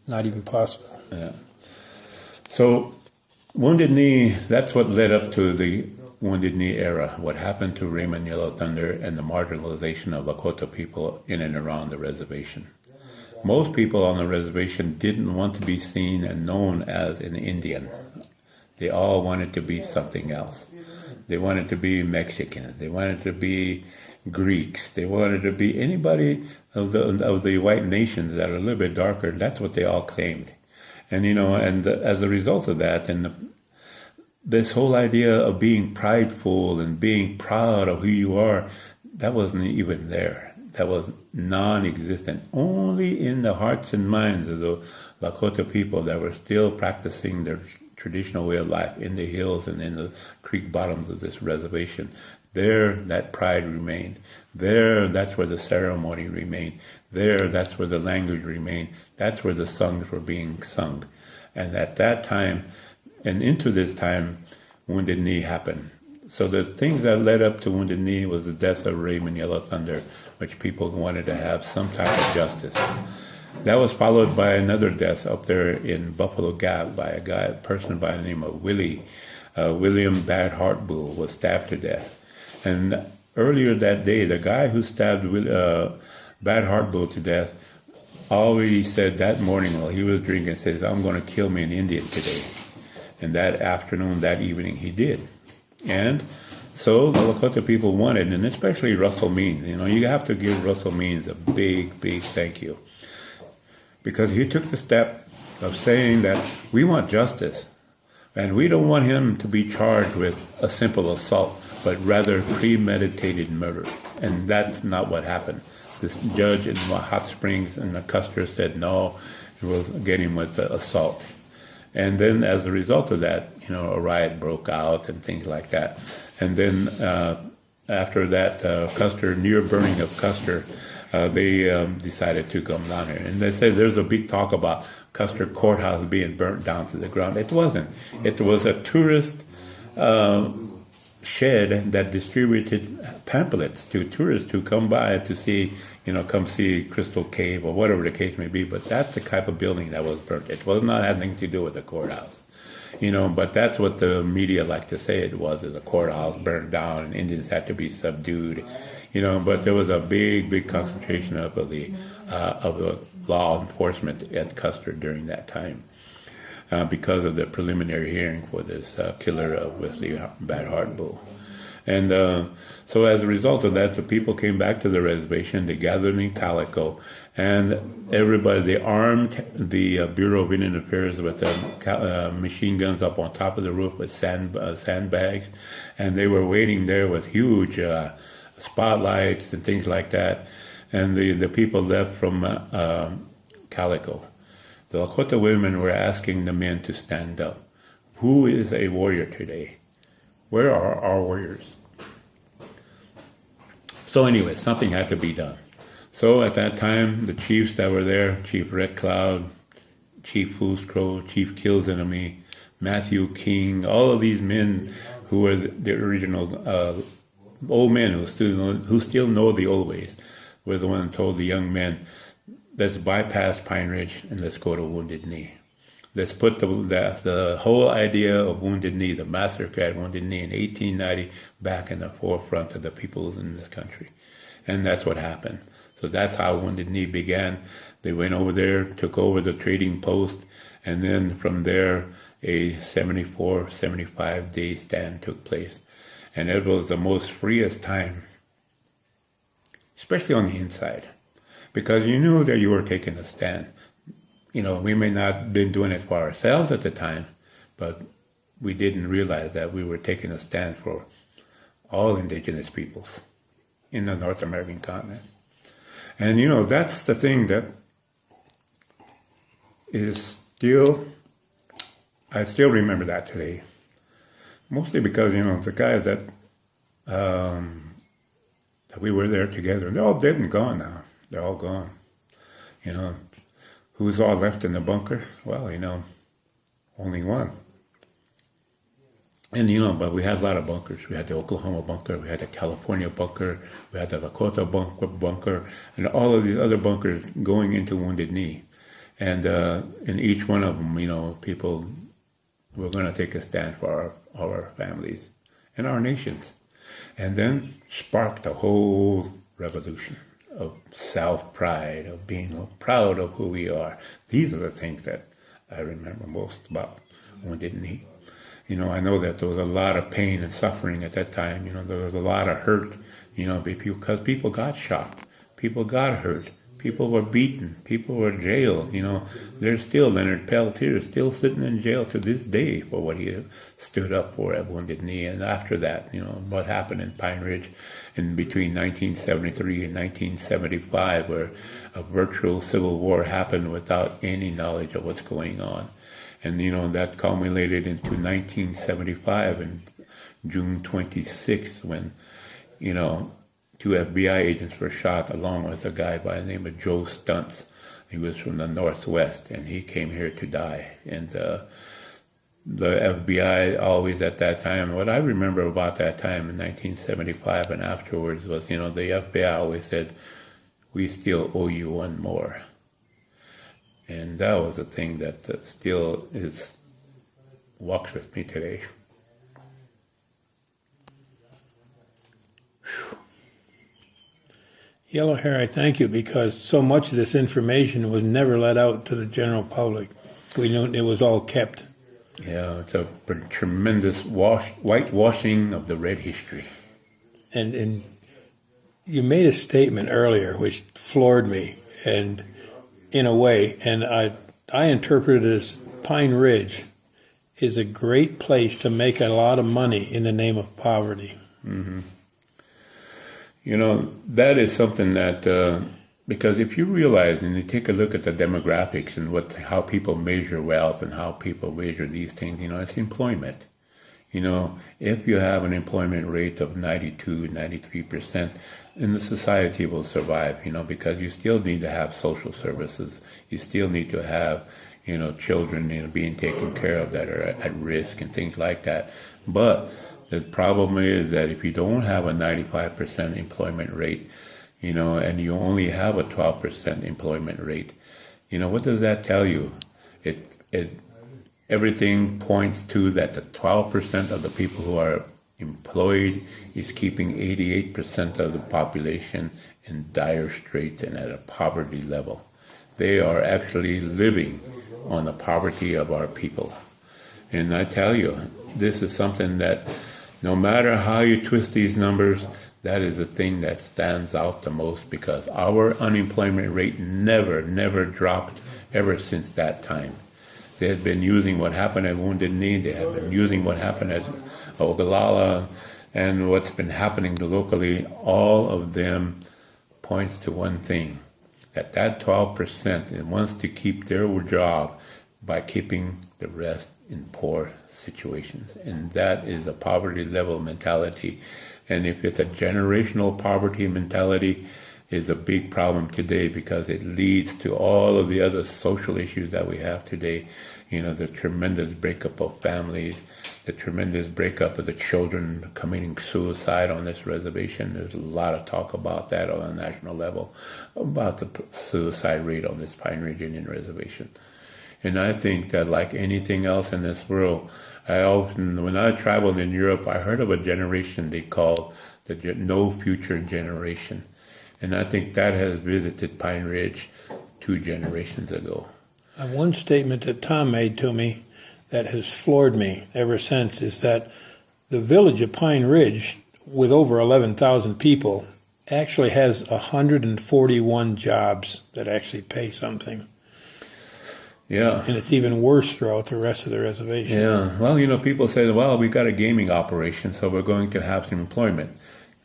not even possible. Yeah. So Wounded Knee, that's what led up to the Wounded Knee era, what happened to Raymond Yellow Thunder and the marginalization of Lakota people in and around the reservation. Most people on the reservation didn't want to be seen and known as an Indian. They all wanted to be something else. They wanted to be Mexicans. They wanted to be Greeks. They wanted to be anybody of the white nations that are a little bit darker. That's what they all claimed. And, as a result of that, and this whole idea of being prideful and being proud of who you are, that wasn't even there. That was non-existent. Only in the hearts and minds of the Lakota people that were still practicing their traditional way of life in the hills and in the creek bottoms of this reservation. There, that pride remained. There, that's where the ceremony remained. There, that's where the language remained. That's where the songs were being sung. And at that time, and into this time, Wounded Knee happened. So the things that led up to Wounded Knee was the death of Raymond Yellow Thunder, which people wanted to have some type of justice. That was followed by another death up there in Buffalo Gap by a person by the name of William Bad Heart Bull was stabbed to death. And earlier that day, the guy who stabbed Bad Heart Bull to death already said that morning while he was drinking, says, "I'm going to kill me an Indian today." And that afternoon, that evening, he did. And so the Lakota people wanted, and especially Russell Means. You have to give Russell Means a big, big thank you. Because he took the step of saying that we want justice. And we don't want him to be charged with a simple assault, but rather premeditated murder. And that's not what happened. This judge in Hot Springs and the Custer said no, it will get him with the assault. And then as a result of that, a riot broke out and things like that. And then after that, Custer, near burning of Custer, they decided to come down here. And they said there's a big talk about Custer Courthouse being burnt down to the ground. It wasn't. It was a tourist shed that distributed pamphlets to tourists who come by to see, come see Crystal Cave or whatever the case may be. But that's the type of building that was burnt. It was not having to do with the courthouse. But that's what the media like to say it was, is a courthouse burned down and Indians had to be subdued, but there was a big, big concentration of the law enforcement at Custer during that time because of the preliminary hearing for this killer of Wesley Bad Heart Bull. And so as a result of that, the people came back to the reservation, they gathered in Calico, and everybody, they armed the Bureau of Indian Affairs with machine guns up on top of the roof with sandbags, and they were waiting there with huge spotlights and things like that. And the people left from Calico. The Lakota women were asking the men to stand up. Who is a warrior today? Where are our warriors? So anyway, something had to be done. So at that time, the chiefs that were there, Chief Red Cloud, Chief Foolscrow, Chief Kills Enemy, Matthew King, all of these men who were the original old men who still know the old ways, were the ones who told the young men, let's bypass Pine Ridge and let's go to Wounded Knee. Let's put the whole idea of Wounded Knee, the massacre at Wounded Knee in 1890, back in the forefront of the peoples in this country. And that's what happened. So that's how Wounded Knee began. They went over there, took over the trading post, and then from there, a 75-day stand took place. And it was the most freest time, especially on the inside, because you knew that you were taking a stand. We may not have been doing it for ourselves at the time, but we didn't realize that we were taking a stand for all indigenous peoples in the North American continent. And, that's the thing that is still, I still remember that today. Mostly because, the guys that we were there together, they're all dead and gone now. They're all gone. Who's all left in the bunker? Well, only one. And, but we had a lot of bunkers. We had the Oklahoma bunker, we had the California bunker, we had the Lakota bunker, and all of these other bunkers going into Wounded Knee. And in each one of them, people were going to take a stand for our families and our nations. And then sparked a whole revolution of self-pride, of being proud of who we are. These are the things that I remember most about Wounded Knee. I know that there was a lot of pain and suffering at that time. There was a lot of hurt, because people got shot, people got hurt, people were beaten, people were jailed. There's still Leonard Peltier still sitting in jail to this day for what he stood up for at Wounded Knee. And after that, what happened in Pine Ridge in between 1973 and 1975, where a virtual civil war happened without any knowledge of what's going on. And, that culminated into 1975 and June 26th when, two FBI agents were shot along with a guy by the name of Joe Stuntz. He was from the Northwest, and he came here to die. And the FBI always at that time, what I remember about that time in 1975 and afterwards was, the FBI always said, "We still owe you one more." And that was a thing that still walks with me today. Yellow Hair, I thank you, because so much of this information was never let out to the general public. We knew it was all kept. Yeah, it's a tremendous whitewashing of the red history. And you made a statement earlier which floored me, and in a way, and I interpret it as Pine Ridge is a great place to make a lot of money in the name of poverty. Mm-hmm. That is something that, because if you realize and you take a look at the demographics and how people measure wealth and how people measure these things, it's employment. If you have an employment rate of 92, 93%, then the society will survive, because you still need to have social services. You still need to have, children, being taken care of that are at risk and things like that. But the problem is that if you don't have a 95% employment rate, and you only have a 12% employment rate, what does that tell you? Everything points to that the 12% of the people who are employed is keeping 88% of the population in dire straits and at a poverty level. They are actually living on the poverty of our people. And I tell you, this is something that no matter how you twist these numbers, that is the thing that stands out the most, because our unemployment rate never dropped ever since that time. They had been using what happened at Wounded Knee, they had been using what happened at Ogallala, and what's been happening locally. All of them points to one thing, that 12% wants to keep their job by keeping the rest in poor situations. And that is a poverty level mentality. And if it's a generational poverty mentality, is a big problem today, because it leads to all of the other social issues that we have today. The tremendous breakup of families, the tremendous breakup of the children committing suicide on this reservation. There's a lot of talk about that on a national level, about the suicide rate on this Pine Ridge Indian Reservation. And I think that, like anything else in this world, when I traveled in Europe, I heard of a generation they called the no future generation. And I think that has visited Pine Ridge 2 generations ago. One statement that Tom made to me that has floored me ever since is that the village of Pine Ridge, with over 11,000 people, actually has 141 jobs that actually pay something. Yeah. And it's even worse throughout the rest of the reservation. Yeah. Well, people say, well, we got a gaming operation, so we're going to have some employment.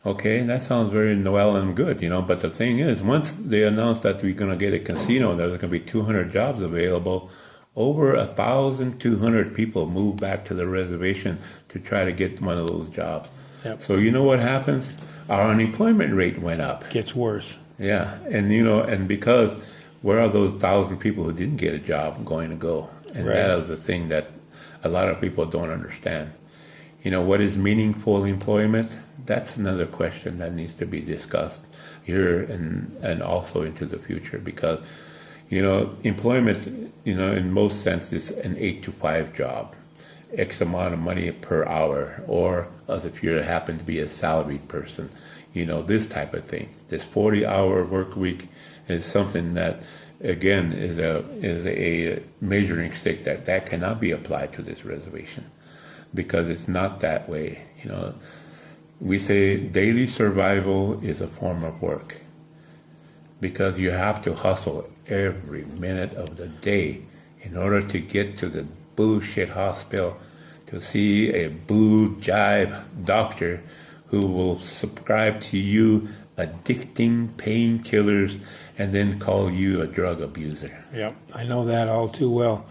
Okay, that sounds very well and good, but the thing is, once they announced that we're going to get a casino, there's going to be 200 jobs available, over 1,200 people moved back to the reservation to try to get one of those jobs. Yep. So you know what happens? Our unemployment rate went up. Gets worse. Yeah, and because where are those 1,000 people who didn't get a job going to go? And right. That is the thing that a lot of people don't understand. What is meaningful employment? That's another question that needs to be discussed here and also into the future, because, Employment, in most sense, is an 8 to 5 job, X amount of money per hour, or as if you happen to be a salaried person, this type of thing. This 40-hour work week is something that, again, is a measuring stick that cannot be applied to this reservation, because it's not that way. We say daily survival is a form of work, because you have to hustle every minute of the day in order to get to the bullshit hospital to see a boo jive doctor who will prescribe to you addicting painkillers and then call you a drug abuser. Yep, I know that all too well.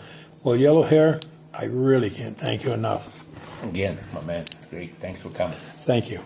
Well, Yellow Hair, I really can't thank you enough. Again, my man, great. Thanks for coming. Thank you.